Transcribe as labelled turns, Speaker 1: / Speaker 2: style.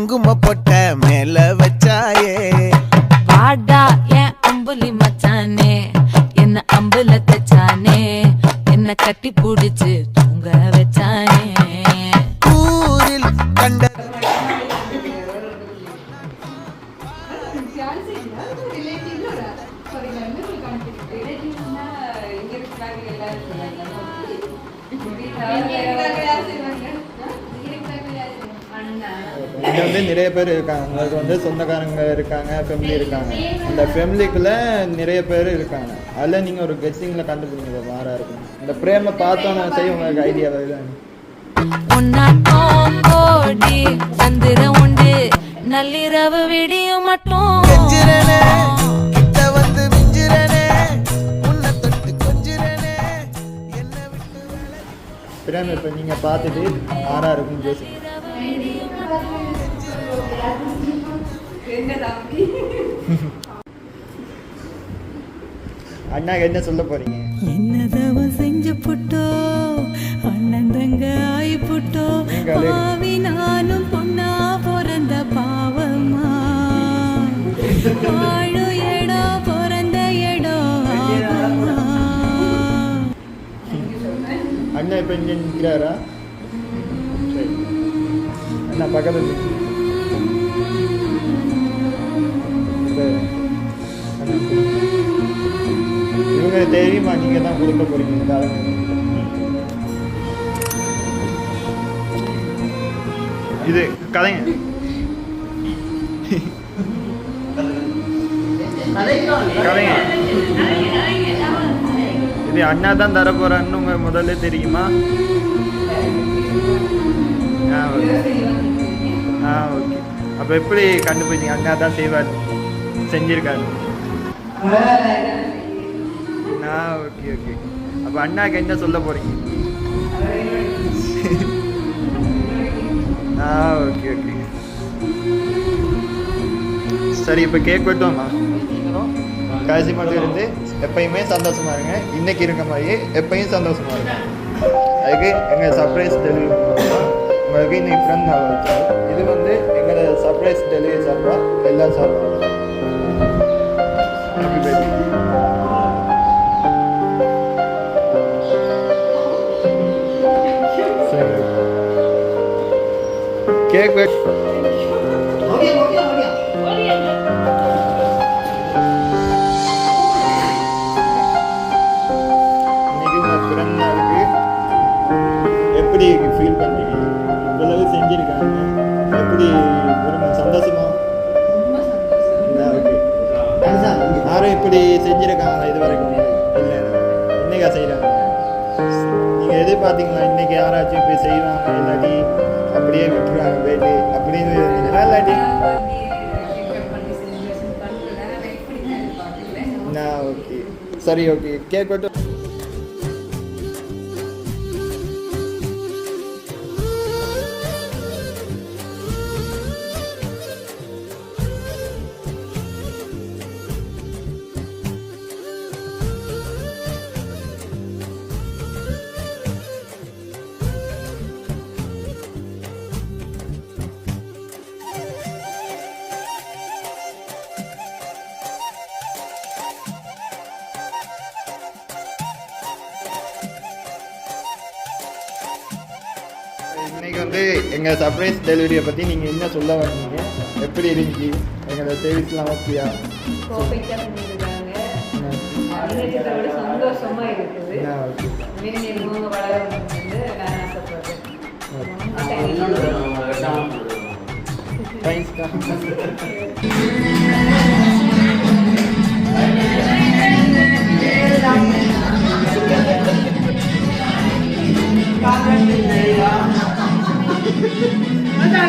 Speaker 1: குங்கும பொட்ட மேல வச்சாயே
Speaker 2: வாடா என் அம்புலி மச்சானே என்ன அம்புல தச்சானே என்ன கட்டி புடிச்சு தூங்க வச்சானே
Speaker 1: ஊரில் கண்ட
Speaker 3: இங்கே வந்து நிறைய பேர் இருக்காங்க. உங்களுக்கு வந்து சொந்தக்காரங்க இருக்காங்க, ஃபேமிலி இருக்காங்க. அந்த ஃபேமிலிக்குள்ளே நிறைய பேர் இருக்காங்க. அதில் நீங்கள் ஒரு கெஸ்டிங்கில் கண்டுபிடிங்க மாறா இருக்கும். இந்த பிரேமை பார்த்தோன்னா செய்ய உங்களுக்கு ஐடியா தான்.
Speaker 2: கோடி சந்திரம் உண்டு நள்ளிரவு விடியும் மட்டும்
Speaker 1: வந்து மிஞ்சிரனே உன்னை தொட்டு கொஞ்சிரனே என்ன விட்டு
Speaker 3: பிரேமை இப்போ நீங்கள் பார்த்துட்டு மாறா இருக்கும் ஜோசி. அண்ணாக்கு என்ன சொல்ல போறீங்க?
Speaker 4: என்னதவ செஞ்சு புட்டோ அண்ணன் தங்க ஆயி புட்டோ பாவி நானும் பொண்ணா பிறந்த பாவமா வாழு இடம் பிறந்த இடம் ஆகுமா.
Speaker 3: அண்ணா இப்போ இங்கே நிற்கிறாரா? சரி அண்ணா பக்கத்தில் இவங்க தெரியுமா நீங்கள் தான் கொடுக்க போறீங்க இந்த ஆளுங்க? இது கதைங்க கதைங்க இது அண்ணா தான் தர போறான்னு உங்க முதல்ல தெரியுமா? ஓகே. அப்போ எப்படி கண்டுபிடிச்சிங்க அண்ணா தான் செய்வார் செஞ்சிருக்காரு? Okay okay. அப்போ அண்ணாக்கு என்ன சொல்ல போறீங்க? ஓகே ஓகே சரி. இப்போ கேக் வெட்டோம்மா. கடைசி மட்டும் இருந்து எப்பயுமே சந்தோஷமா இருங்க. இன்னைக்கு இருக்க மாதிரியே எப்பயும் சந்தோஷமா இருங்க. அதுக்கு எங்கள் சர்ப்ரைஸ் டெலிவரி உங்களுக்கு இன்னைக்கு ஃப்ரெண்ட் நான் வச்சோம். இது வந்து எங்களோட சர்ப்ரைஸ் டெலிவரி சார்பாக எல்லாம் சார்பாக கேக் வெட் எப்படி ஃபீல் பண்ணுறீங்க? இவ்வளவு செஞ்சுருக்காங்க, எப்படி ஒரு சந்தோஷமா? ஓகே. யாரும் இப்படி செஞ்சுருக்காங்களா இது வரைக்கும்? இல்லை, இன்னைக்கா செய்கிறாங்க? நீங்கள் எதிர்பார்த்தீங்களா இன்னைக்கு யாராச்சும் இப்படி செய்வாங்க இல்லாட்டி அப்படியே விட்டுருவாங்க போயிட்டு அப்படின்னு இல்லாட்டி? ஓகே சரி ஓகே. கேக் வெட்டு இன்னைக்கு வந்து எங்கள் சர்ப்ரைஸ் டெலிவரியை பற்றி நீங்கள் என்ன சொல்ல வரீங்க? எப்படி இருந்துச்சு எங்களோட சர்வீஸ்லாம்? ஓகேயா?
Speaker 5: சந்தோஷமா இருக்குது.
Speaker 3: தேங்க்ஸ்க்கா.
Speaker 5: Ada